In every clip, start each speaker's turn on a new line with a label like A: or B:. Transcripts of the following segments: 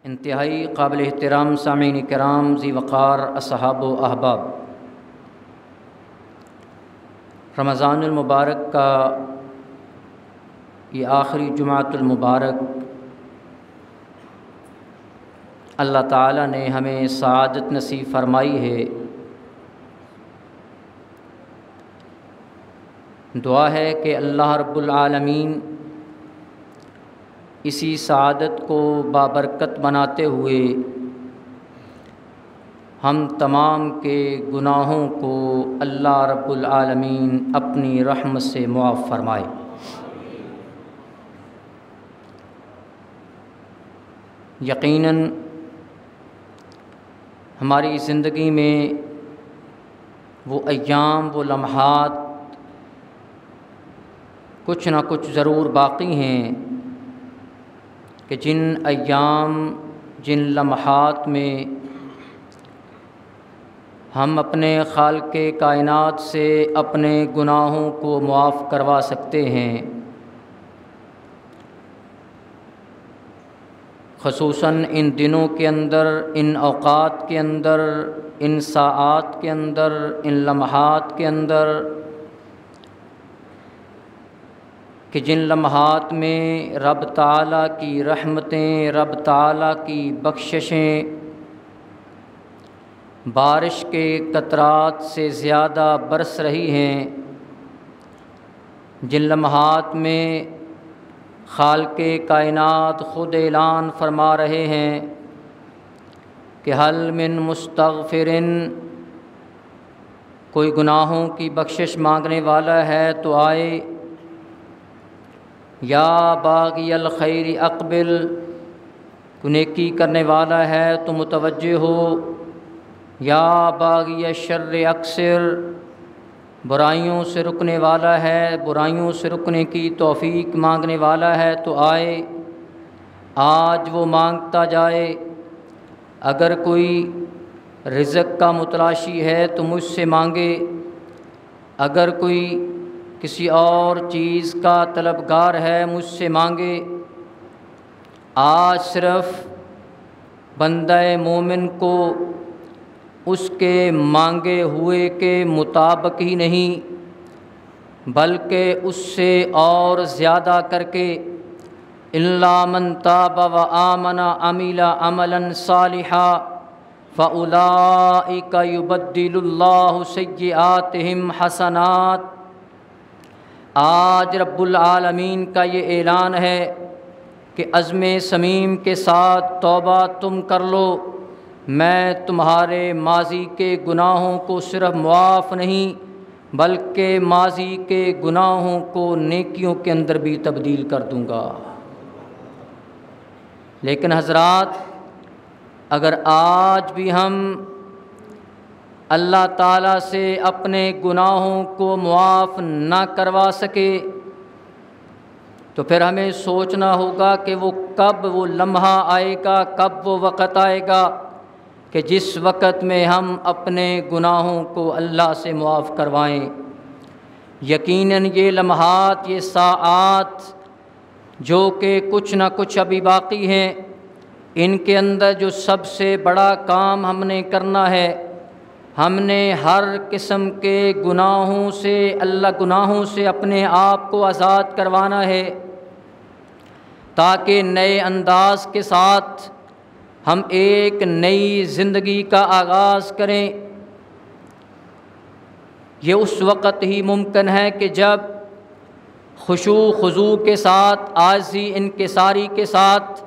A: انتہائی قابل احترام سامعین کرام، ذی وقار اصحاب و احباب، رمضان المبارک کا یہ آخری جمعۃ المبارک اللہ تعالیٰ نے ہمیں سعادت نصیب فرمائی ہے۔ دعا ہے کہ اللہ رب العالمین اسی سعادت کو بابرکت بناتے ہوئے ہم تمام کے گناہوں کو اللہ رب العالمین اپنی رحمت سے معاف فرمائے۔ یقیناً ہماری زندگی میں وہ ایام، وہ لمحات کچھ نہ کچھ ضرور باقی ہیں کہ جن ایام، جن لمحات میں ہم اپنے خالق کائنات سے اپنے گناہوں کو معاف کروا سکتے ہیں۔ خصوصاً ان دنوں کے اندر، ان اوقات کے اندر، ان ساعات کے اندر، ان لمحات کے اندر کہ جن لمحات میں رب تعالیٰ کی رحمتیں، رب تعالیٰ کی بخششیں بارش کے قطرات سے زیادہ برس رہی ہیں، جن لمحات میں خالق کائنات خود اعلان فرما رہے ہیں کہ حل من مستغفرن، کوئی گناہوں کی بخشش مانگنے والا ہے تو آئے، یا باغی الخیر اقبل، کوئی نیکی کرنے والا ہے تو متوجہ ہو، یا باغی الشر اقصر، برائیوں سے رکنے والا ہے، برائیوں سے رکنے کی توفیق مانگنے والا ہے تو آئے، آج وہ مانگتا جائے۔ اگر کوئی رزق کا متلاشی ہے تو مجھ سے مانگے، اگر کوئی کسی اور چیز کا طلبگار ہے مجھ سے مانگے۔ آج صرف بندہ مومن کو اس کے مانگے ہوئے کے مطابق ہی نہیں بلکہ اس سے اور زیادہ کر کے الا من تاب وآمن عمل عملا صالحا فاولئک یبدل اللہ سیئاتہم حسنات۔ آج رب العالمین کا یہ اعلان ہے کہ عزم صمیم کے ساتھ توبہ تم کر لو، میں تمہارے ماضی کے گناہوں کو صرف معاف نہیں بلکہ ماضی کے گناہوں کو نیکیوں کے اندر بھی تبدیل کر دوں گا۔ لیکن حضرات، اگر آج بھی ہم اللہ تعالیٰ سے اپنے گناہوں کو معاف نہ کروا سکے تو پھر ہمیں سوچنا ہوگا کہ وہ کب وہ لمحہ آئے گا، کب وہ وقت آئے گا کہ جس وقت میں ہم اپنے گناہوں کو اللہ سے معاف کروائیں۔ یقیناً یہ لمحات، یہ ساعات جو کہ کچھ نہ کچھ ابھی باقی ہیں، ان کے اندر جو سب سے بڑا کام ہم نے کرنا ہے، ہم نے ہر قسم کے گناہوں سے اپنے آپ کو آزاد کروانا ہے تاکہ نئے انداز کے ساتھ ہم ایک نئی زندگی کا آغاز کریں۔ یہ اس وقت ہی ممکن ہے کہ جب خشوع خضوع کے ساتھ، عاجزی انکساری کے ساتھ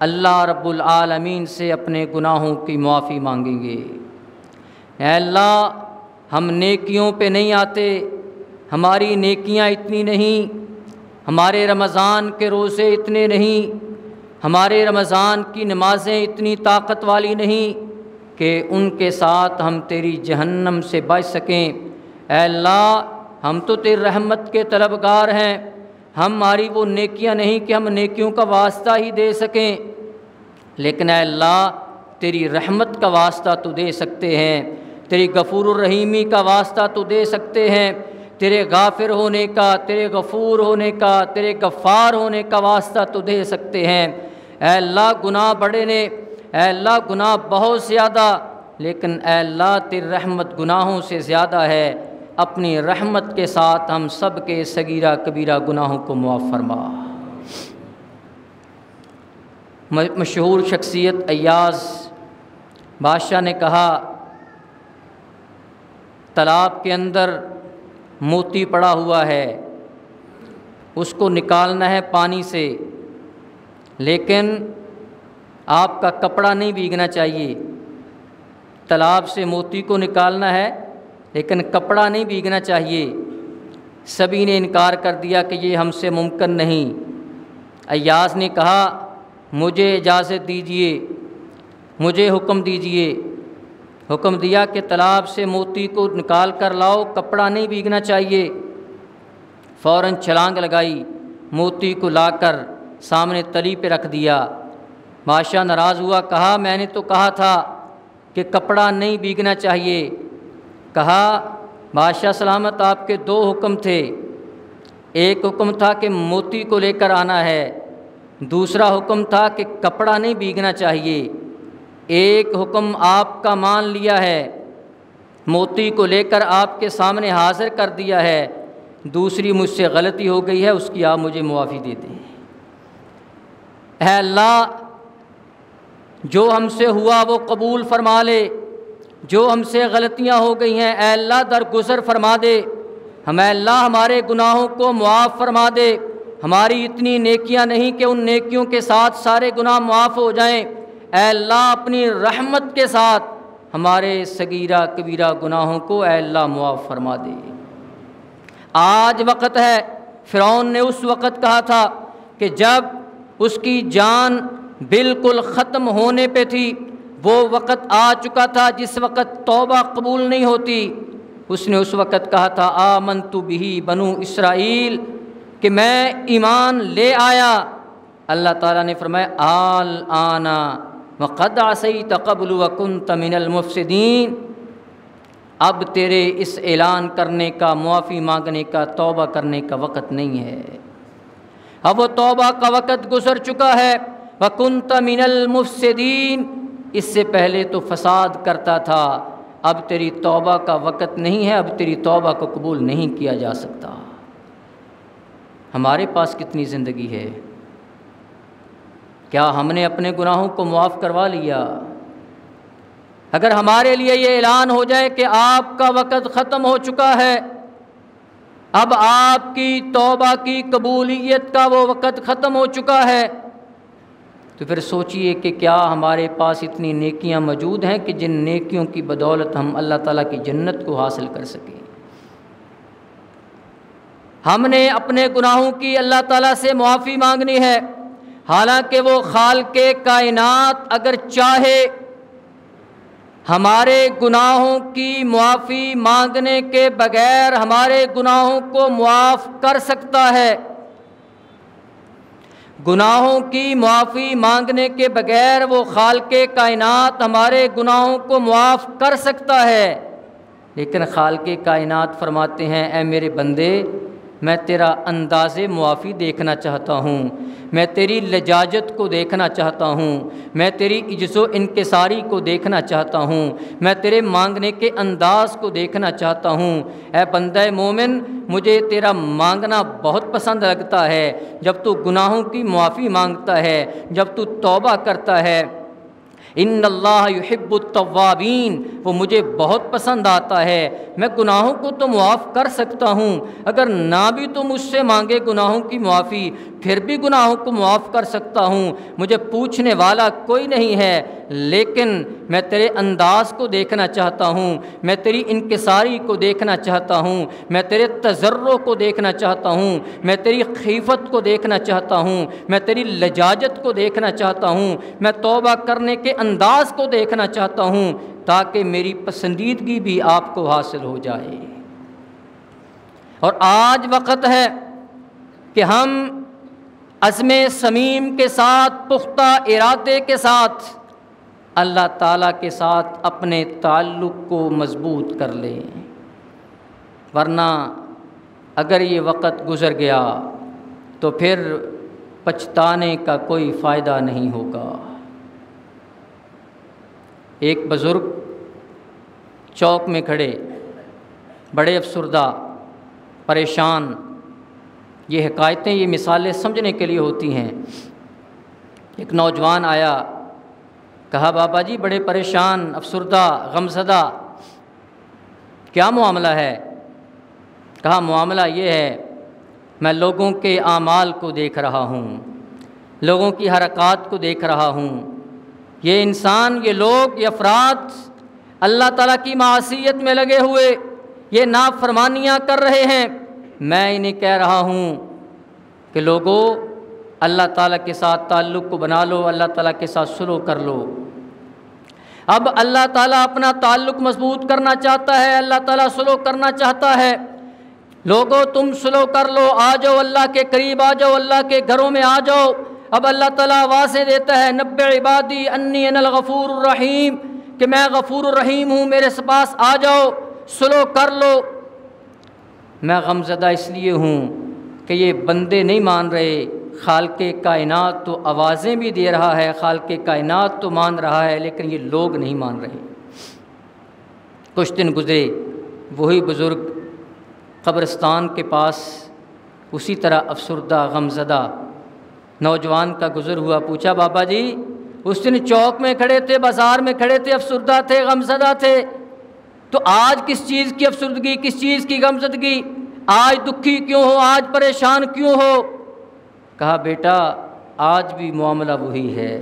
A: اللہ رب العالمین سے اپنے گناہوں کی معافی مانگیں گے۔ اے اللہ، ہم نیکیوں پہ نہیں آتے، ہماری نیکیاں اتنی نہیں، ہمارے رمضان کے روزے اتنے نہیں، ہمارے رمضان کی نمازیں اتنی طاقت والی نہیں کہ ان کے ساتھ ہم تیری جہنم سے بچ سکیں۔ اے اللہ، ہم تو تیری رحمت کے طلبگار ہیں، ہماری وہ نیکیاں نہیں کہ ہم نیکیوں کا واسطہ ہی دے سکیں، لیکن اے اللہ تیری رحمت کا واسطہ تو دے سکتے ہیں، تیری غفور الرحیمی کا واسطہ تو دے سکتے ہیں، تیرے غافر ہونے کا، تیرے غفور ہونے کا، تیرے غفار ہونے کا واسطہ تو دے سکتے ہیں۔ اے اللہ گناہ بڑے نے، اے اللہ گناہ بہت زیادہ، لیکن اے اللہ تیری رحمت گناہوں سے زیادہ ہے، اپنی رحمت کے ساتھ ہم سب کے صغیرہ کبیرہ گناہوں کو معاف فرما۔ مشہور شخصیت ایاز بادشاہ نے کہا تالاب کے اندر موتی پڑا ہوا ہے، اس کو نکالنا ہے پانی سے، لیکن آپ کا کپڑا نہیں بھیگنا چاہیے۔ تالاب سے موتی کو نکالنا ہے لیکن کپڑا نہیں بھیگنا چاہیے۔ سبھی نے انکار کر دیا کہ یہ ہم سے ممکن نہیں۔ ایاز نے کہا مجھے اجازت دیجیے، مجھے حکم دیجیے۔ حکم دیا کہ تالاب سے موتی کو نکال کر لاؤ، کپڑا نہیں بھیگنا چاہیے۔ فوراً چھلانگ لگائی، موتی کو لا کر سامنے تلی پہ رکھ دیا۔ بادشاہ ناراض ہوا، کہا میں نے تو کہا تھا کہ کپڑا نہیں بھیگنا چاہیے۔ کہا بادشاہ سلامت آپ کے دو حکم تھے، ایک حکم تھا کہ موتی کو لے کر آنا ہے، دوسرا حکم تھا کہ کپڑا نہیں بھیگنا چاہیے۔ ایک حکم آپ کا مان لیا ہے، موتی کو لے کر آپ کے سامنے حاضر کر دیا ہے، دوسری مجھ سے غلطی ہو گئی ہے، اس کی آپ مجھے معافی دے دیں۔ اے اللہ جو ہم سے ہوا وہ قبول فرما لے، جو ہم سے غلطیاں ہو گئی ہیں اے اللہ درگزر فرما دے، اے اللہ ہمارے گناہوں کو معاف فرما دے۔ ہماری اتنی نیکیاں نہیں کہ ان نیکیوں کے ساتھ سارے گناہ معاف ہو جائیں، اے اللہ اپنی رحمت کے ساتھ ہمارے صغیرہ کبیرہ گناہوں کو اے اللہ معاف فرما دے۔ آج وقت ہے، فرعون نے اس وقت کہا تھا کہ جب اس کی جان بالکل ختم ہونے پہ تھی، وہ وقت آ چکا تھا جس وقت توبہ قبول نہیں ہوتی۔ اس نے اس وقت کہا تھا آمنت بہ بنو اسرائیل، کہ میں ایمان لے آیا۔ اللہ تعالیٰ نے فرمایا الآن وقد عصیت قبل وکنت من المفسدین، اب تیرے اس اعلان کرنے کا، معافی مانگنے کا، توبہ کرنے کا وقت نہیں ہے، اب وہ توبہ کا وقت گزر چکا ہے۔ وکنت من المفسدین، اس سے پہلے تو فساد کرتا تھا، اب تیری توبہ کا وقت نہیں ہے، اب تیری توبہ کو قبول نہیں کیا جا سکتا۔ ہمارے پاس کتنی زندگی ہے؟ کیا ہم نے اپنے گناہوں کو معاف کروا لیا؟ اگر ہمارے لیے یہ اعلان ہو جائے کہ آپ کا وقت ختم ہو چکا ہے، اب آپ کی توبہ کی قبولیت کا وہ وقت ختم ہو چکا ہے، تو پھر سوچئے کہ کیا ہمارے پاس اتنی نیکیاں موجود ہیں کہ جن نیکیوں کی بدولت ہم اللہ تعالیٰ کی جنت کو حاصل کر سکیں۔ ہم نے اپنے گناہوں کی اللہ تعالیٰ سے معافی مانگنی ہے، حالانکہ وہ خالق کائنات اگر چاہے ہمارے گناہوں کی معافی مانگنے کے بغیر ہمارے گناہوں کو معاف کر سکتا ہے۔ گناہوں کی معافی مانگنے کے بغیر وہ خالق کائنات ہمارے گناہوں کو معاف کر سکتا ہے، لیکن خالق کائنات فرماتے ہیں اے میرے بندے، میں تیرا انداز معافی دیکھنا چاہتا ہوں، میں تیری لجاجت کو دیکھنا چاہتا ہوں، میں تیری عجز و انکساری کو دیکھنا چاہتا ہوں، میں تیرے مانگنے کے انداز کو دیکھنا چاہتا ہوں۔ اے بندہ مومن، مجھے تیرا مانگنا بہت پسند لگتا ہے، جب تو گناہوں کی معافی مانگتا ہے، جب تو توبہ کرتا ہے۔ ان اللہ یحب التوابین، وہ مجھے بہت پسند آتا ہے۔ میں گناہوں کو تو معاف کر سکتا ہوں، اگر نہ بھی تو مجھ سے مانگے گناہوں کی معافی، پھر بھی گناہوں کو معاف کر سکتا ہوں، مجھے پوچھنے والا کوئی نہیں ہے، لیکن میں تیرے انداز کو دیکھنا چاہتا ہوں، میں تیری انکساری کو دیکھنا چاہتا ہوں، میں تیرے تضرع کو دیکھنا چاہتا ہوں، میں تیری خیفت کو دیکھنا چاہتا ہوں، میں تیری لجاجت کو دیکھنا چاہتا ہوں، میں توبہ کرنے کے انداز کو دیکھنا چاہتا ہوں، تاکہ میری پسندیدگی بھی آپ کو حاصل ہو جائے۔ اور آج وقت ہے کہ ہم عزم صمیم کے ساتھ، پختہ ارادے کے ساتھ اللہ تعالیٰ کے ساتھ اپنے تعلق کو مضبوط کر لیں، ورنہ اگر یہ وقت گزر گیا تو پھر پچھتانے کا کوئی فائدہ نہیں ہوگا۔ ایک بزرگ چوک میں کھڑے، بڑے افسردہ، پریشان۔ یہ حکایتیں، یہ مثالیں سمجھنے کے لیے ہوتی ہیں۔ ایک نوجوان آیا، کہا بابا جی بڑے پریشان، افسردہ، غمزدہ، کیا معاملہ ہے؟ کہا معاملہ یہ ہے، میں لوگوں کے اعمال کو دیکھ رہا ہوں، لوگوں کی حرکات کو دیکھ رہا ہوں۔ یہ انسان، یہ لوگ، یہ افراد اللہ تعالیٰ کی معصیت میں لگے ہوئے، یہ نافرمانیاں کر رہے ہیں۔ میں انہیں کہہ رہا ہوں کہ لوگوں، اللہ تعالیٰ کے ساتھ تعلق کو بنا لو، اللہ تعالیٰ کے ساتھ سلوک کر لو۔ اب اللہ تعالیٰ اپنا تعلق مضبوط کرنا چاہتا ہے، اللہ تعالیٰ سلوک کرنا چاہتا ہے۔ لوگوں تم سلوک کر لو، آ جاؤ اللہ کے قریب، آ جاؤ اللہ کے گھروں میں آ جاؤ۔ اب اللہ تعالیٰ آوازیں دیتا ہے، نبئ عبادی انی انا الغفور الرحیم، کہ میں غفور الرحیم ہوں، میرے پاس آ جاؤ، سلوک کر لو۔ میں غمزدہ اس لیے ہوں کہ یہ بندے نہیں مان رہے، خالق کائنات تو آوازیں بھی دے رہا ہے، خالق کائنات تو مان رہا ہے، لیکن یہ لوگ نہیں مان رہے۔ کچھ دن گزرے، وہی بزرگ قبرستان کے پاس اسی طرح افسردہ، غمزدہ نوجوان کا گزر ہوا۔ پوچھا بابا جی اس دن چوک میں کھڑے تھے، بازار میں کھڑے تھے، افسردہ تھے، غمزدہ تھے، تو آج کس چیز کی افسردگی، کس چیز کی غمزدگی؟ آج دکھی کیوں ہو، آج پریشان کیوں ہو؟ کہا بیٹا آج بھی معاملہ وہی ہے،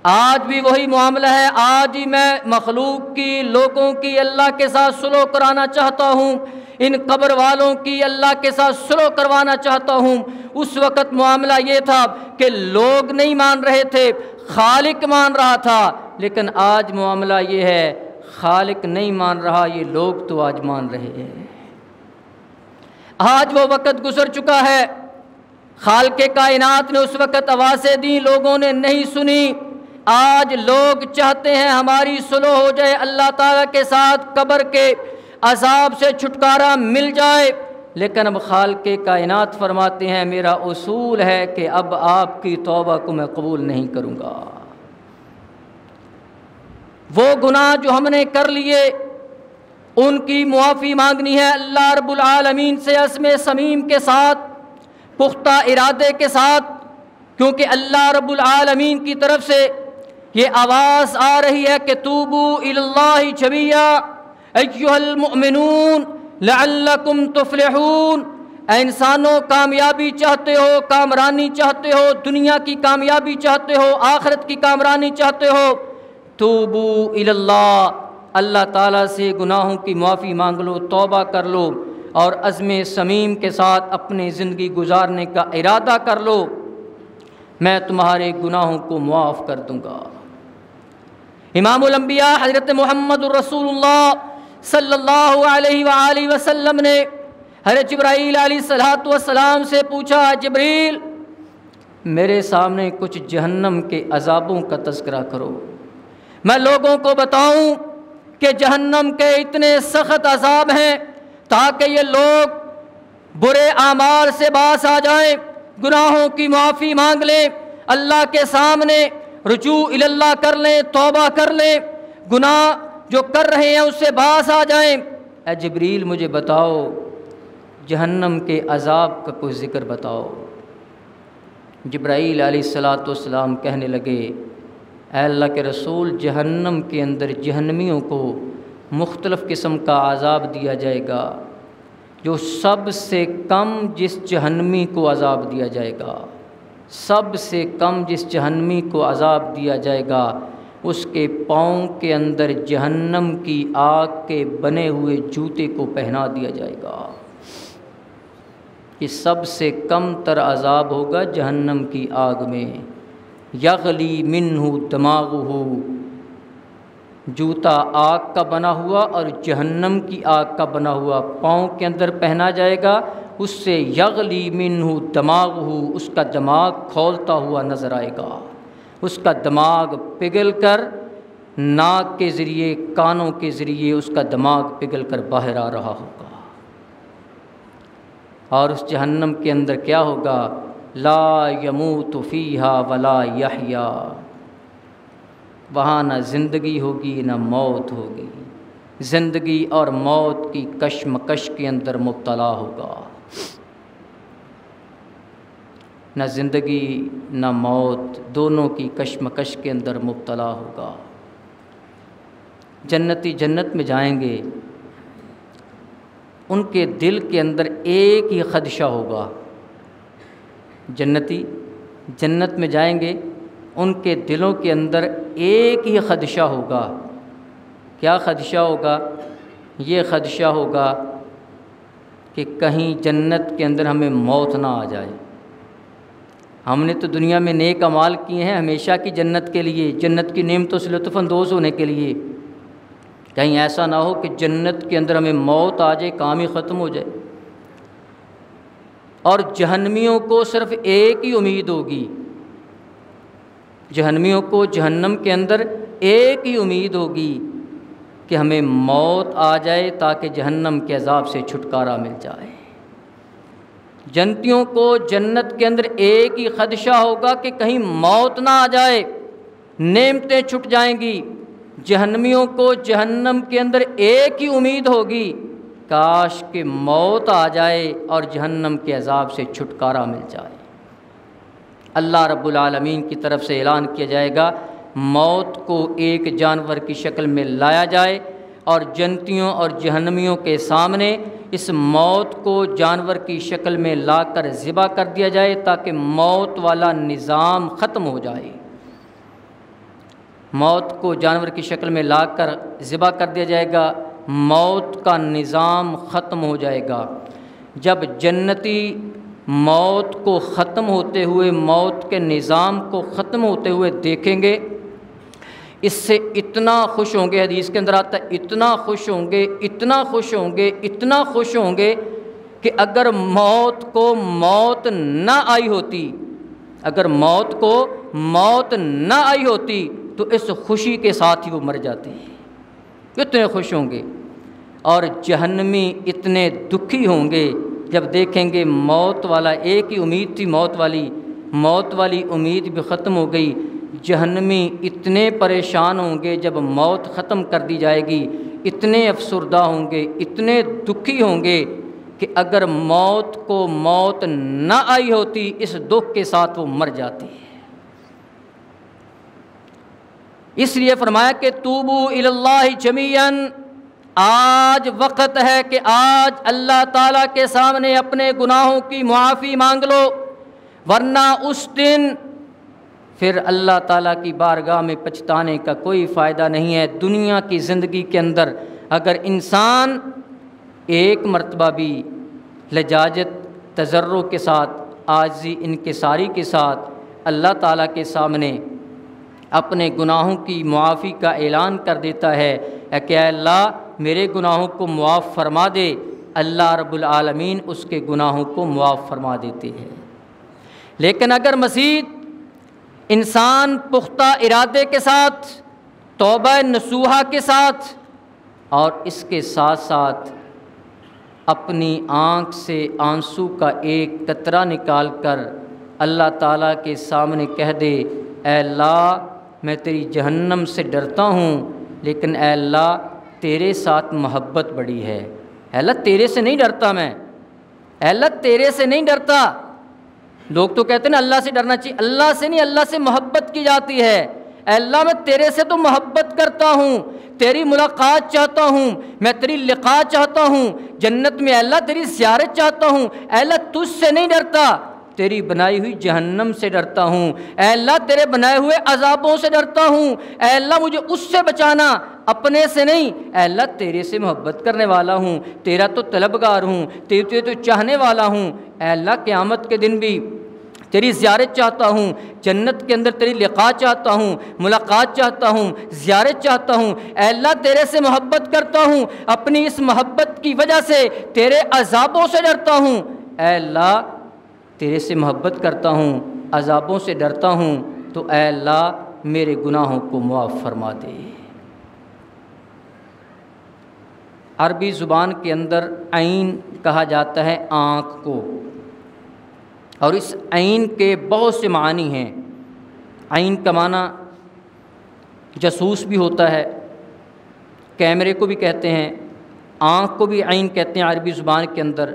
A: آج بھی وہی معاملہ ہے۔ آج ہی میں مخلوق کی، لوگوں کی اللہ کے ساتھ سلوک کرانا چاہتا ہوں، ان قبر والوں کی اللہ کے ساتھ سلوک کروانا چاہتا ہوں۔ اس وقت معاملہ یہ تھا کہ لوگ نہیں مان رہے تھے، خالق مان رہا تھا، لیکن آج معاملہ یہ ہے خالق نہیں مان رہا، یہ لوگ تو آج مان رہے ہیں۔ آج وہ وقت گزر چکا ہے، خالق کائنات نے اس وقت آوازیں دیں، لوگوں نے نہیں سنی۔ آج لوگ چاہتے ہیں ہماری صلح ہو جائے اللہ تعالیٰ کے ساتھ، قبر کے عذاب سے چھٹکارا مل جائے، لیکن اب خالق کائنات فرماتے ہیں میرا اصول ہے کہ اب آپ کی توبہ کو میں قبول نہیں کروں گا۔ وہ گناہ جو ہم نے کر لیے ان کی معافی مانگنی ہے اللہ رب العالمین سے، عزم صمیم کے ساتھ، پختہ ارادے کے ساتھ، کیونکہ اللہ رب العالمین کی طرف سے یہ آواز آ رہی ہے کہ توبوا الی اللہ جمیعا ایھا المؤمنون لعلکم تفلحون۔ اے انسانوں، کامیابی چاہتے ہو، کامرانی چاہتے ہو، دنیا کی کامیابی چاہتے ہو، آخرت کی کامرانی چاہتے ہو، توبوا الی اللہ، اللہ تعالیٰ سے گناہوں کی معافی مانگ لو، توبہ کر لو، اور عزم صمیم کے ساتھ اپنی زندگی گزارنے کا ارادہ کر لو، میں تمہارے گناہوں کو معاف کر دوں گا۔ امام الانبیاء حضرت محمد الرسول اللہ صلی اللہ علیہ وآلہ وسلم نے حضرت جبرائیل علیہ السلام سے پوچھا، جبریل میرے سامنے کچھ جہنم کے عذابوں کا تذکرہ کرو، میں لوگوں کو بتاؤں کہ جہنم کے اتنے سخت عذاب ہیں تاکہ یہ لوگ برے اعمال سے باز آ جائیں، گناہوں کی معافی مانگ لیں، اللہ کے سامنے رجوع الی اللہ کر لیں، توبہ کر لیں، گناہ جو کر رہے ہیں اس سے باز آ جائیں۔ اے جبریل مجھے بتاؤ جہنم کے عذاب کا کوئی ذکر بتاؤ۔ جبرائیل علیہ السلام کہنے لگے، اے اللہ کے رسول، جہنم کے اندر جہنمیوں کو مختلف قسم کا عذاب دیا جائے گا، جو سب سے کم جس جہنمی کو عذاب دیا جائے گا، سب سے کم جس جہنمی کو عذاب دیا جائے گا، اس کے پاؤں کے اندر جہنم کی آگ کے بنے ہوئے جوتے کو پہنا دیا جائے گا۔ یہ سب سے کم تر عذاب ہوگا جہنم کی آگ میں۔ یغلی منہ دماغہ، جوتا آگ کا بنا ہوا اور جہنم کی آگ کا بنا ہوا پاؤں کے اندر پہنا جائے گا، اس سے یغلی منہ دماغہ، اس کا دماغ کھولتا ہوا نظر آئے گا، اس کا دماغ پگھل کر ناک کے ذریعے، کانوں کے ذریعے اس کا دماغ پگھل کر باہر آ رہا ہوگا۔ اور اس جہنم کے اندر کیا ہوگا؟ لا یموت فیہا ولا یحیا، وہاں نہ زندگی ہوگی نہ موت ہوگی، زندگی اور موت کی کشمکش کے اندر مبتلا ہوگا، نہ زندگی نہ موت دونوں کی کشمکش کے اندر مبتلا ہوگا۔ جنتی جنت میں جائیں گے، ان کے دل کے اندر ایک ہی خدشہ ہوگا۔ جنتی جنت میں جائیں گے، ان کے دلوں کے اندر ایک ہی خدشہ ہوگا۔ کیا خدشہ ہوگا؟ یہ خدشہ ہوگا کہ کہیں جنت کے اندر ہمیں موت نہ آ جائے۔ ہم نے تو دنیا میں نیک اعمال کیے ہیں ہمیشہ کی جنت کے لیے، جنت کی نعمتوں سے لطف اندوز ہونے کے لیے، کہیں ایسا نہ ہو کہ جنت کے اندر ہمیں موت آ جائے، کام ہی ختم ہو جائے۔ اور جہنمیوں کو صرف ایک ہی امید ہوگی، جہنمیوں کو جہنم کے اندر ایک ہی امید ہوگی کہ ہمیں موت آ جائے تاکہ جہنم کے عذاب سے چھٹکارا مل جائے۔ جنتیوں کو جنت کے اندر ایک ہی خدشہ ہوگا کہ کہیں موت نہ آ جائے، نعمتیں چھٹ جائیں گی۔ جہنمیوں کو جہنم کے اندر ایک ہی امید ہوگی، کاش کہ موت آ جائے اور جہنم کے عذاب سے چھٹکارا مل جائے۔ اللہ رب العالمین کی طرف سے اعلان کیا جائے گا، موت کو ایک جانور کی شکل میں لایا جائے اور جنتیوں اور جہنمیوں کے سامنے اس موت کو جانور کی شکل میں لا کر ذبح کر دیا جائے تاکہ موت والا نظام ختم ہو جائے۔ موت کو جانور کی شکل میں لا کر ذبح کر دیا جائے گا، موت کا نظام ختم ہو جائے گا۔ جب جنتی موت کو ختم ہوتے ہوئے، موت کے نظام کو ختم ہوتے ہوئے دیکھیں گے، اس سے اتنا خوش ہوں گے، حدیث کے اندر آتا ہے اتنا خوش ہوں گے، اتنا خوش ہوں گے، اتنا خوش ہوں گے کہ اگر موت کو موت نہ آئی ہوتی، اگر موت کو موت نہ آئی ہوتی تو اس خوشی کے ساتھ ہی وہ مر جاتے ہیں، اتنے خوش ہوں گے۔ اور جہنمی اتنے دکھی ہوں گے جب دیکھیں گے موت والا، ایک ہی امید تھی موت والی امید بھی ختم ہو گئی۔ جہنمی اتنے پریشان ہوں گے جب موت ختم کر دی جائے گی، اتنے افسردہ ہوں گے، اتنے دکھی ہوں گے کہ اگر موت کو موت نہ آئی ہوتی اس دکھ کے ساتھ وہ مر جاتی ہے۔ اس لیے فرمایا کہ توبو الی اللہ جمیعاً، آج وقت ہے کہ آج اللہ تعالیٰ کے سامنے اپنے گناہوں کی معافی مانگ لو، ورنہ اس دن پھر اللہ تعالیٰ کی بارگاہ میں پچھتانے کا کوئی فائدہ نہیں ہے۔ دنیا کی زندگی کے اندر اگر انسان ایک مرتبہ بھی لجاجت، تضرع کے ساتھ، عاجزی، انکساری کے ساتھ اللہ تعالیٰ کے سامنے اپنے گناہوں کی معافی کا اعلان کر دیتا ہے کہ اے اللہ میرے گناہوں کو معاف فرما دے، اللہ رب العالمین اس کے گناہوں کو معاف فرما دیتے ہیں۔ لیکن اگر مزید انسان پختہ ارادے کے ساتھ، توبہ نصوحہ کے ساتھ، اور اس کے ساتھ ساتھ اپنی آنکھ سے آنسو کا ایک قطرہ نکال کر اللہ تعالیٰ کے سامنے کہہ دے اے اللہ میں تیری جہنم سے ڈرتا ہوں، لیکن اے اللہ تیرے ساتھ محبت بڑی ہے، اے اللہ تیرے سے نہیں ڈرتا میں، اے اللہ تیرے سے نہیں ڈرتا۔ لوگ تو کہتے ہیں نا اللہ سے ڈرنا چاہیے، اللہ سے نہیں، اللہ سے محبت کی جاتی ہے۔ اے اللہ میں تیرے سے تو محبت کرتا ہوں، تیری ملاقات چاہتا ہوں، میں تیری لقاء چاہتا ہوں، جنت میں اے اللہ تیری زیارت چاہتا ہوں، اے اللہ تجھ سے نہیں ڈرتا، تیری بنائی ہوئی جہنم سے ڈرتا ہوں، اے اللہ تیرے بنائے ہوئے عذابوں سے ڈرتا ہوں، اے اللہ مجھے اس سے بچانا، اپنے سے نہیں، اے اللہ تیرے سے محبت کرنے والا ہوں، تیرا تو طلبگار ہوں، تیرے تو چاہنے والا ہوں، اے اللہ قیامت کے دن بھی تیری زیارت چاہتا ہوں، جنت کے اندر تیری لقاء چاہتا ہوں، ملاقات چاہتا ہوں، زیارت چاہتا ہوں، اے اللہ تیرے سے محبت کرتا ہوں، اپنی اس محبت کی وجہ سے تیرے عذابوں سے ڈرتا ہوں، اے اللہ تیرے سے محبت کرتا ہوں، عذابوں سے ڈرتا ہوں، تو اے اللہ میرے گناہوں کو معاف فرما دے۔ عربی زبان کے اندر عین کہا جاتا ہے آنکھ کو، اور اس عین کے بہت سے معنی ہیں۔ عین کا معنی جاسوس بھی ہوتا ہے، کیمرے کو بھی کہتے ہیں، آنکھ کو بھی عین کہتے ہیں عربی زبان کے اندر،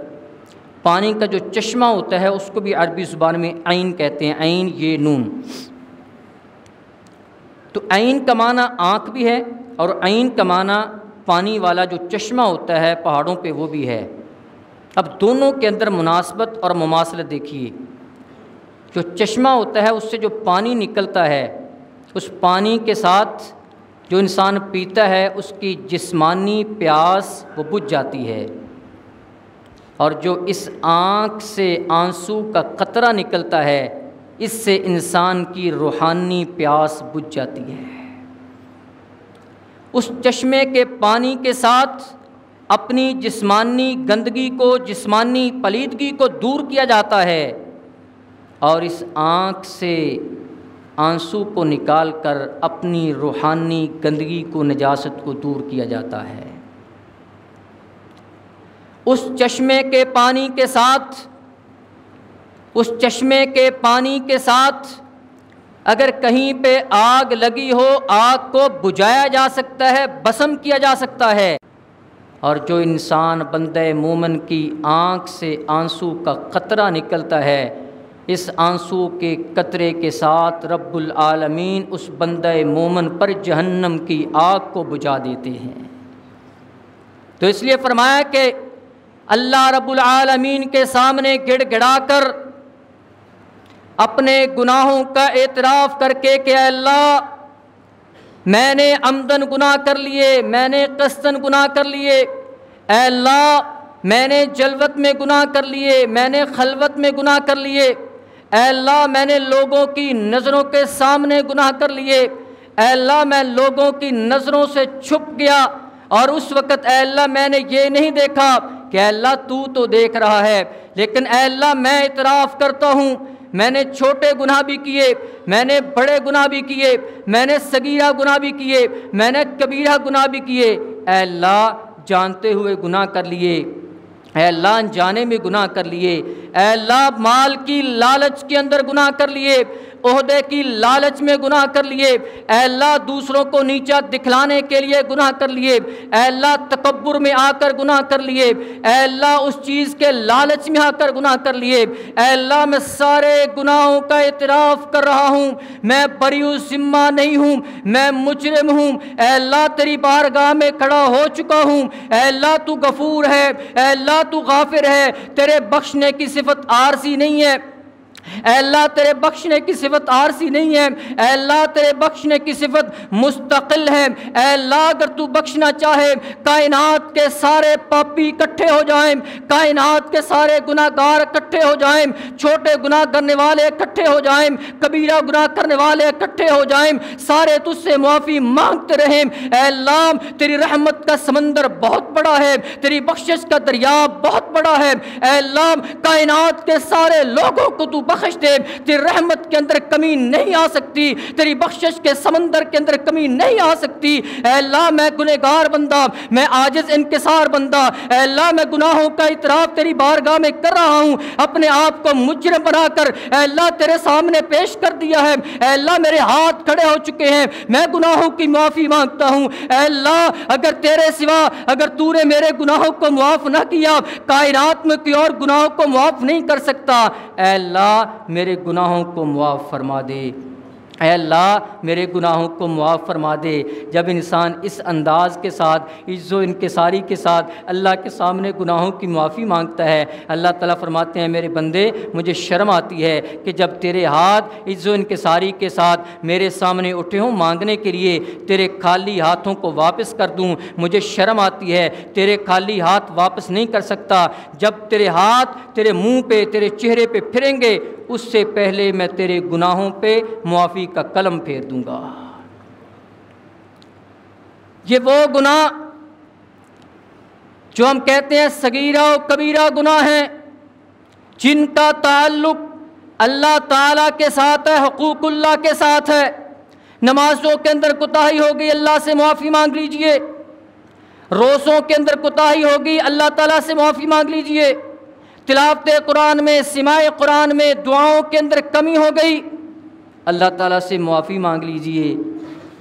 A: پانی کا جو چشمہ ہوتا ہے اس کو بھی عربی زبان میں عین کہتے ہیں، عین یہ نون۔ تو عین کا معنی آنکھ بھی ہے اور عین کا معنی پانی والا جو چشمہ ہوتا ہے پہاڑوں پہ وہ بھی ہے۔ اب دونوں کے اندر مناسبت اور مماثلت دیکھیے۔ جو چشمہ ہوتا ہے اس سے جو پانی نکلتا ہے، اس پانی کے ساتھ جو انسان پیتا ہے اس کی جسمانی پیاس وہ بجھ جاتی ہے، اور جو اس آنکھ سے آنسو کا قطرہ نکلتا ہے اس سے انسان کی روحانی پیاس بجھ جاتی ہے۔ اس چشمے کے پانی کے ساتھ اپنی جسمانی گندگی کو، جسمانی پلیدگی کو دور کیا جاتا ہے، اور اس آنکھ سے آنسو کو نکال کر اپنی روحانی گندگی کو، نجاست کو دور کیا جاتا ہے۔ اس چشمے کے پانی کے ساتھ، اس چشمے کے پانی کے ساتھ اگر کہیں پہ آگ لگی ہو، آگ کو بجھایا جا سکتا ہے، بسم کیا جا سکتا ہے۔ اور جو انسان بندہ مومن کی آنکھ سے آنسو کا قطرہ نکلتا ہے، اس آنسو کے قطرے کے ساتھ رب العالمین اس بندہ مومن پر جہنم کی آگ کو بجھا دیتے ہیں۔ تو اس لیے فرمایا کہ اللہ رب العالمین کے سامنے گڑ گڑا کر اپنے گناہوں کا اعتراف کر کے کہ اے اللہ میں نے عمدن گناہ کر لیے، میں نے قصدن گناہ کر لیے، اے اللہ میں نے جلوت میں گناہ کر لیے، میں نے خلوت میں گناہ کر لیے، اے اللہ میں نے لوگوں کی نظروں کے سامنے گناہ کر لیے، اے اللہ میں لوگوں کی نظروں سے چھپ گیا، اور اس وقت اے اللہ میں نے یہ نہیں دیکھا کہ اے اللہ تو دیکھ رہا ہے، لیکن اے اللہ میں اعتراف کرتا ہوں میں نے چھوٹے گناہ بھی کیے، میں نے بڑے گناہ بھی کیے، میں نے صغیرہ گناہ بھی کیے، میں نے کبیرہ گناہ بھی کیے، اے اللہ جانتے ہوئے گناہ کر لیے، اے اللہ انجانے میں گناہ کر لیے، اے اللہ مال کی لالچ کے اندر گناہ کر لیے، عہدے کی لالچ میں گناہ کر لیے، اے اللہ دوسروں کو نیچا دکھلانے کے لیے گناہ کر لیے، اے اللہ تکبر میں آ کر گناہ کر لیے، اے اللہ اس چیز کے لالچ میں آ کر گناہ کر لیے، اے اللہ میں سارے گناہوں کا اعتراف کر رہا ہوں، میں بریء الذمہ نہیں ہوں، میں مجرم ہوں، اے اللہ تیری بارگاہ میں کھڑا ہو چکا ہوں، اے اللہ تو غفور ہے، اے اللہ تو غافر ہے، تیرے بخشنے کی صفت عارضی نہیں ہے، اے اللہ تیرے بخشنے کی صفت عارضی نہیں ہے، اے اللہ تیرے بخشنے کی صفت مستقل ہے، اے اللہ اگر تو بخشنا چاہے کائنات کے سارے پاپی اکٹھے ہو جائیں، کائنات کے سارے گناہ گار اکٹھے ہو جائیں، چھوٹے گناہ کرنے والے اکٹھے ہو جائیں، کبیرہ گناہ کرنے والے اکٹھے ہو جائیں، سارے تجھ سے معافی مانگتے رہیں، اے اللہ تیری رحمت کا سمندر بہت بڑا ہے، تیری بخشش کا دریا بہت بڑا ہے، اے اللہ کائنات کے سارے لوگوں کو تو بخش دے، تیری رحمت کے اندر کمی نہیں آ سکتی، تیری بخشش کے سمندر کے اندر کمی نہیں آ سکتی، اے اللہ میں گنہگار بندہ، میں عاجز انکسار بندہ، اے اللہ میں گناہوں کا اعتراف تیری بارگاہ میں کر رہا ہوں، اپنے آپ کو مجرم بنا کر اے اللہ تیرے سامنے پیش کر دیا ہے، اے اللہ میرے ہاتھ کھڑے ہو چکے ہیں، میں گناہوں کی معافی مانگتا ہوں، اے اللہ اگر تیرے سوا اگر تو نے میرے گناہوں کو معاف نہ کیا، کائنات میں کوئی اور گناہوں کو معاف نہیں کر سکتا، اے اللہ میرے گناہوں کو معاف فرما دے، اے اللہ میرے گناہوں کو معاف فرما دے۔ جب انسان اس انداز کے ساتھ عجز و انکساری کے ساتھ اللہ کے سامنے گناہوں کی معافی مانگتا ہے، اللہ تعالیٰ فرماتے ہیں میرے بندے مجھے شرم آتی ہے کہ جب تیرے ہاتھ عجز و انکساری کے ساتھ میرے سامنے اٹھے ہوں مانگنے کے لیے، تیرے خالی ہاتھوں کو واپس کر دوں، مجھے شرم آتی ہے، تیرے خالی ہاتھ واپس نہیں کر سکتا، جب تیرے ہاتھ تیرے منہ پہ تیرے چہرے پہ پھریں گے اس سے پہلے میں تیرے گناہوں پہ معافی کا قلم پھیر دوں گا۔ یہ وہ گناہ جو ہم کہتے ہیں صغیرہ و کبیرہ گناہ ہیں، جن کا تعلق اللہ تعالیٰ کے ساتھ ہے، حقوق اللہ کے ساتھ ہے۔ نمازوں کے اندر کوتاہی ہوگی اللہ سے معافی مانگ لیجئے، روزوں کے اندر کوتاہی ہوگی اللہ تعالیٰ سے معافی مانگ لیجئے، تلاوت قرآن میں، سماع قرآن میں، دعاؤں کے اندر کمی ہو گئی، اللہ تعالیٰ سے معافی مانگ لیجئے۔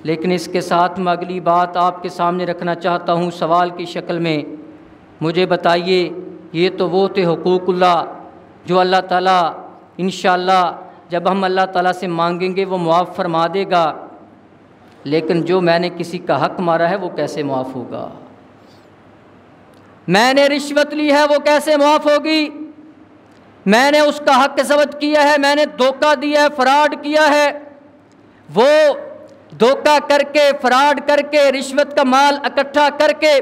A: لیکن اس کے ساتھ میں اگلی بات آپ کے سامنے رکھنا چاہتا ہوں سوال کی شکل میں، مجھے بتائیے یہ تو وہ تھے حقوق اللہ جو اللہ تعالیٰ انشاءاللہ جب ہم اللہ تعالیٰ سے مانگیں گے وہ معاف فرما دے گا، لیکن جو میں نے کسی کا حق مارا ہے وہ کیسے معاف ہوگا؟ میں نے رشوت لی ہے وہ کیسے معاف ہوگی؟ میں نے اس کا حق ضبط کیا ہے، میں نے دھوکہ دیا ہے، فراڈ کیا ہے، وہ دھوکہ کر کے، فراڈ کر کے، رشوت کا مال اکٹھا کر کے،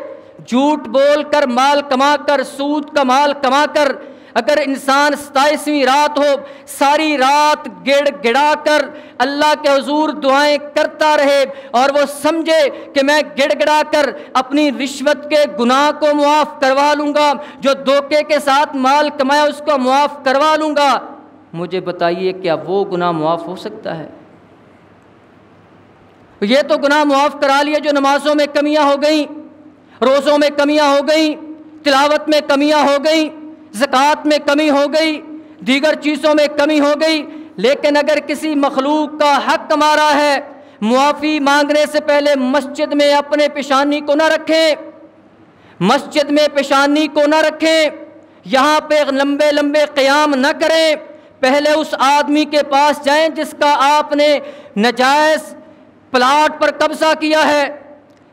A: جھوٹ بول کر مال کما کر، سود کا مال کما کر، اگر انسان 27ویں رات ہو ساری رات گڑ گڑا کر اللہ کے حضور دعائیں کرتا رہے اور وہ سمجھے کہ میں گڑ گڑا کر اپنی رشوت کے گناہ کو معاف کروا لوں گا، جو دھوکے کے ساتھ مال کمایا اس کو معاف کروا لوں گا، مجھے بتائیے کیا وہ گناہ معاف ہو سکتا ہے؟ یہ تو گناہ معاف کرا لیا جو نمازوں میں کمیاں ہو گئیں، روزوں میں کمیاں ہو گئیں، تلاوت میں کمیاں ہو گئیں، زکوٰۃ میں کمی ہو گئی، دیگر چیزوں میں کمی ہو گئی، لیکن اگر کسی مخلوق کا حق مارا ہے، معافی مانگنے سے پہلے مسجد میں اپنے پیشانی کو نہ رکھیں، مسجد میں پیشانی کو نہ رکھیں، یہاں پہ لمبے لمبے قیام نہ کریں، پہلے اس آدمی کے پاس جائیں جس کا آپ نے ناجائز پلاٹ پر قبضہ کیا ہے،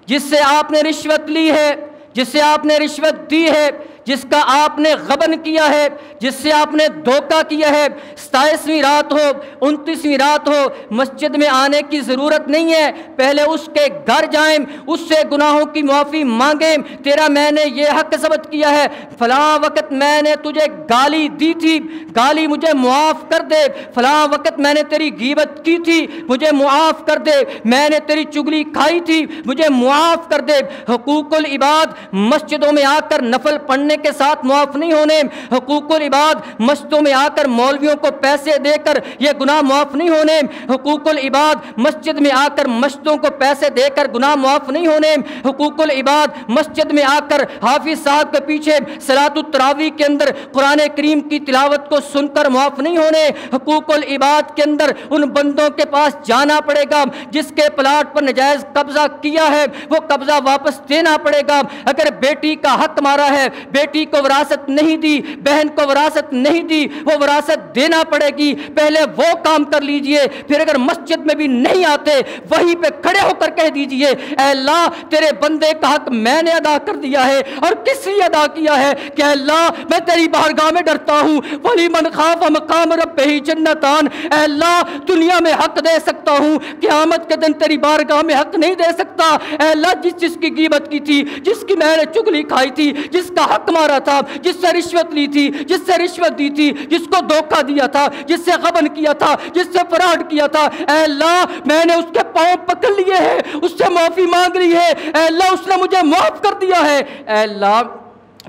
A: جس سے آپ نے رشوت لی ہے، جس سے آپ نے رشوت دی ہے، جس کا آپ نے غبن کیا ہے، جس سے آپ نے دھوکہ کیا ہے، 27ویں رات ہو 29ویں رات ہو، مسجد میں آنے کی ضرورت نہیں ہے، پہلے اس کے گھر جائیں، اس سے گناہوں کی معافی مانگیں، تیرا میں نے یہ حق ثبت کیا ہے، فلاں وقت میں نے تجھے گالی دی تھی، گالی مجھے معاف کر دے، فلاں وقت میں نے تیری غیبت کی تھی، مجھے معاف کر دے، میں نے تیری چگلی کھائی تھی، مجھے معاف کر دے۔ حقوق العباد مسجدوں میں آ کر نفل پڑھنے کے ساتھ معاف نہیں ہونے، حقوق العباد مسجدوں میں آ کر مولویوں کو پیسے دے کر یہ گناہ معاف نہیں ہونے، حقوق العباد مسجد میں آ کر مسجدوں کو پیسے دے کر گناہ معاف نہیں ہونے، حقوق العباد مسجد میں آ کر حافظ صاحب کے پیچھے صلاۃ التراویح کے اندر قرآن کریم کی تلاوت کو سن کر معاف نہیں ہونے، حقوق العباد کے اندر ان بندوں کے پاس جانا پڑے گا جس کے پلاٹ پر ناجائز قبضہ کیا ہے، وہ قبضہ واپس دینا پڑے گا۔ اگر بیٹی کا حق مارا ہے، بیٹی کو وراثت نہیں دی، بہن کو وراثت نہیں دی، وہ وراثت دینا پڑے گی، پہلے وہ کام کر لیجئے، پھر اگر مسجد میں بھی نہیں آتے وہیں پہ کھڑے ہو کر کہہ دیجئے اے اللہ تیرے بندے کا حق میں نے ادا کر دیا ہے، اور کس لیے ادا کیا ہے کہ اے اللہ میں تیری بارگاہ میں ڈرتا ہوں، وَلِمَنْ خَافَ مَقَامَ رَبِّهِ جَنَّتَانِ، اے اللہ دنیا میں حق دے سکتا ہوں، قیامت کے دن تیری بارگاہ میں حق نہیں دے سکتا، اے اللہ جس کی غیبت کی تھی، جس کی میں نے چگلی کھائی تھی، جس کا حق مارا تھا، جس سے رشوت لی تھی، جس سے رشوت دی تھی، جس کو دھوکہ دیا تھا، جس سے غبن کیا تھا، جس سے فراڈ کیا تھا، اے اللہ میں نے اس کے پاؤں پکڑ لیے ہیں، اس سے معافی مانگ لی ہے، اے اللہ اس نے مجھے معاف کر دیا ہے، اے اللہ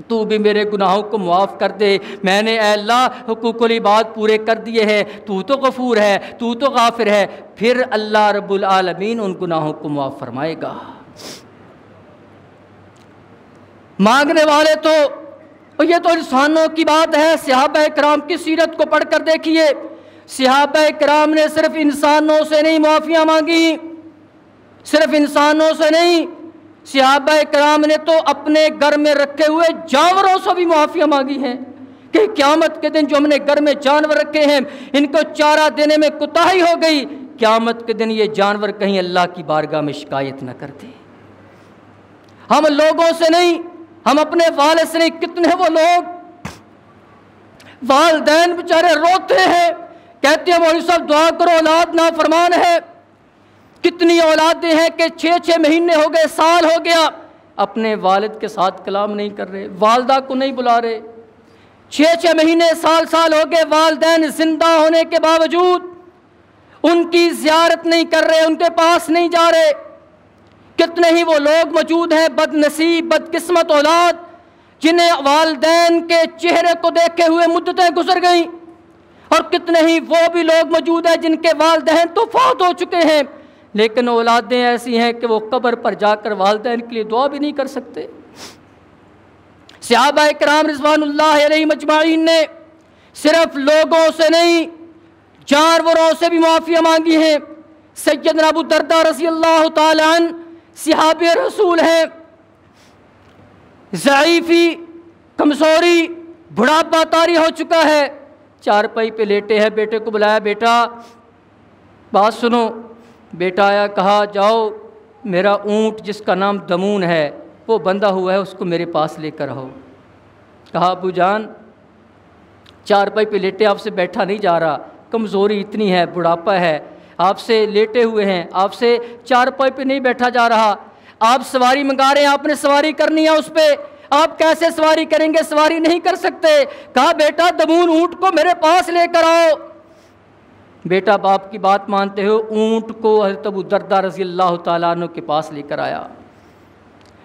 A: تو بھی میرے گناہوں کو معاف کر دے، میں نے اے اللہ حقوق العباد پورے کر دیے ہیں، تو تو غفور ہے، تو تو غافر ہے، پھر اللہ رب العالمین ان گناہوں کو معاف فرمائے گا۔ مانگنے والے تو یہ تو انسانوں کی بات ہے، صحابہ کرام کی سیرت کو پڑھ کر دیکھیے، صحابہ کرام نے صرف انسانوں سے نہیں معافیاں مانگی، صرف انسانوں سے نہیں، صحابہ کرام نے تو اپنے گھر میں رکھے ہوئے جانوروں سے بھی معافیاں مانگی ہیں کہ قیامت کے دن جو ہم نے گھر میں جانور رکھے ہیں ان کو چارہ دینے میں کوتاہی ہو گئی، قیامت کے دن یہ جانور کہیں اللہ کی بارگاہ میں شکایت نہ کرتے۔ ہم لوگوں سے نہیں، ہم اپنے والد سے نہیں، کتنے وہ لوگ والدین بیچارے روتے ہیں، کہتے ہیں مولوی صاحب دعا کرو اولاد نافرمان ہے، کتنی اولادیں ہیں کہ 6 مہینے ہو گئے، سال ہو گیا، اپنے والد کے ساتھ کلام نہیں کر رہے، والدہ کو نہیں بلا رہے، 6 مہینے سال ہو گئے، والدین زندہ ہونے کے باوجود ان کی زیارت نہیں کر رہے، ان کے پاس نہیں جا رہے۔ کتنے ہی وہ لوگ موجود ہیں بد نصیب بد قسمت اولاد جنہیں والدین کے چہرے کو دیکھے ہوئے مدتیں گزر گئیں، اور کتنے ہی وہ بھی لوگ موجود ہیں جن کے والدین تو فوت ہو چکے ہیں لیکن اولادیں ایسی ہیں کہ وہ قبر پر جا کر والدین کے لیے دعا بھی نہیں کر سکتے۔ صحابہ کرام رضوان اللہ علیہم اجمعین نے صرف لوگوں سے نہیں جانوروں سے بھی معافیاں مانگی ہیں۔ سیدنا ابو درداء رضی اللہ تعالی عنہ صحابی رسول ہیں، ضعیفی، کمزوری، بڑھاپا طاری ہو چکا ہے، چارپائی پہ لیٹے ہیں، بیٹے کو بلایا، بیٹا بات سنو۔ بیٹا آیا، کہا جاؤ میرا اونٹ جس کا نام دمون ہے وہ بندھا ہوا ہے، اس کو میرے پاس لے کر آؤ۔ کہا ابو جان چارپائی پہ لیٹے آپ سے بیٹھا نہیں جا رہا، کمزوری اتنی ہے، بڑھاپا ہے، آپ سے لیٹے ہوئے ہیں، آپ سے چارپائی پہ نہیں بیٹھا جا رہا، آپ سواری منگا رہے ہیں، آپ نے سواری کرنی ہے اس پہ، آپ کیسے سواری کریں گے؟ سواری نہیں کر سکتے۔ کہا بیٹا دمون اونٹ کو میرے پاس لے کر آؤ۔ بیٹا باپ کی بات مانتے ہو، اونٹ کو حضرت ابو درداء رضی اللہ تعالیٰ عنہ کے پاس لے کر آیا۔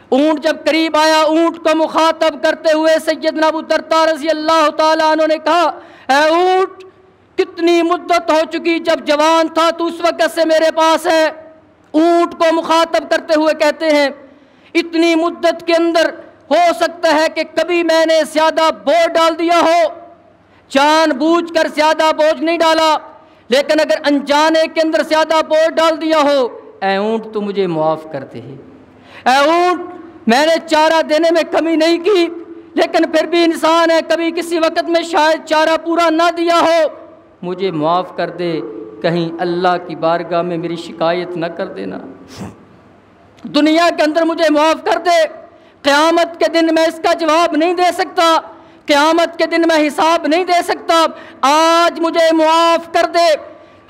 A: اونٹ جب قریب آیا، اونٹ کو مخاطب کرتے ہوئے سیدنا ابو درداء رضی اللہ تعالیٰ عنہ نے کہا، اے اونٹ کتنی مدت ہو چکی، جب جوان تھا تو اس وقت سے میرے پاس ہے۔ اونٹ کو مخاطب کرتے ہوئے کہتے ہیں اتنی مدت کے اندر ہو سکتا ہے کہ کبھی میں نے زیادہ بوجھ ڈال دیا ہو، جان بوجھ کر زیادہ بوجھ نہیں ڈالا، لیکن اگر انجانے کے اندر زیادہ بوجھ ڈال دیا ہو، اے اونٹ تو مجھے معاف کر دے۔ اے اونٹ میں نے چارہ دینے میں کمی نہیں کی، لیکن پھر بھی انسان ہے، کبھی کسی وقت میں شاید چارہ پورا نہ دیا ہو، مجھے معاف کر دے، کہیں اللہ کی بارگاہ میں میری شکایت نہ کر دینا، دنیا کے اندر مجھے معاف کر دے، قیامت کے دن میں اس کا جواب نہیں دے سکتا، قیامت کے دن میں حساب نہیں دے سکتا، آج مجھے معاف کر دے۔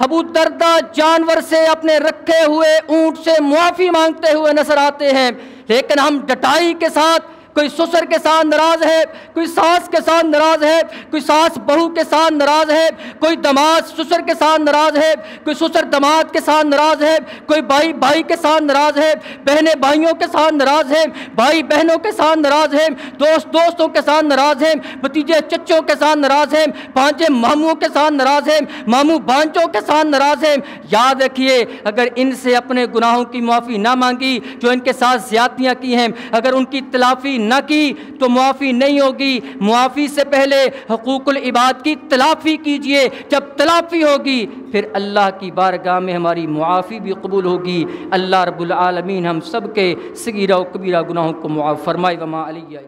A: ابو درداء جانور سے، اپنے رکھے ہوئے اونٹ سے معافی مانگتے ہوئے نظر آتے ہیں، لیکن ہم ڈٹائی کے ساتھ، کوئی سسر کے ساتھ ناراض ہے، کوئی ساس کے ساتھ ناراض ہے، کوئی ساس بہو کے ساتھ ناراض ہے، کوئی داماد سسر کے ساتھ ناراض ہے، کوئی سسر داماد کے ساتھ ناراض ہے، کوئی بھائی بھائی کے ساتھ ناراض ہے، بہنیں بھائیوں کے ساتھ ناراض ہے، بھائی بہنوں کے ساتھ ناراض ہے، دوست دوستوں کے ساتھ ناراض ہے، بھتیجے چچوں کے ساتھ ناراض ہے، بھانجے ماموں کے ساتھ ناراض ہے، ماموں بھانجوں کے ساتھ ناراض ہے۔ یاد رکھیے اگر ان سے اپنے گناہوں کی معافی نہ مانگی، جو ان کے ساتھ زیادتیاں کی ہیں، اگر ان کی تلافی نہ کی تو معافی نہیں ہوگی۔ معافی سے پہلے حقوق العباد کی تلافی کیجئے، جب تلافی ہوگی پھر اللہ کی بارگاہ میں ہماری معافی بھی قبول ہوگی۔ اللہ رب العالمین ہم سب کے صغیرہ و کبیرہ گناہوں کو معاف فرمائے۔ وما علیہ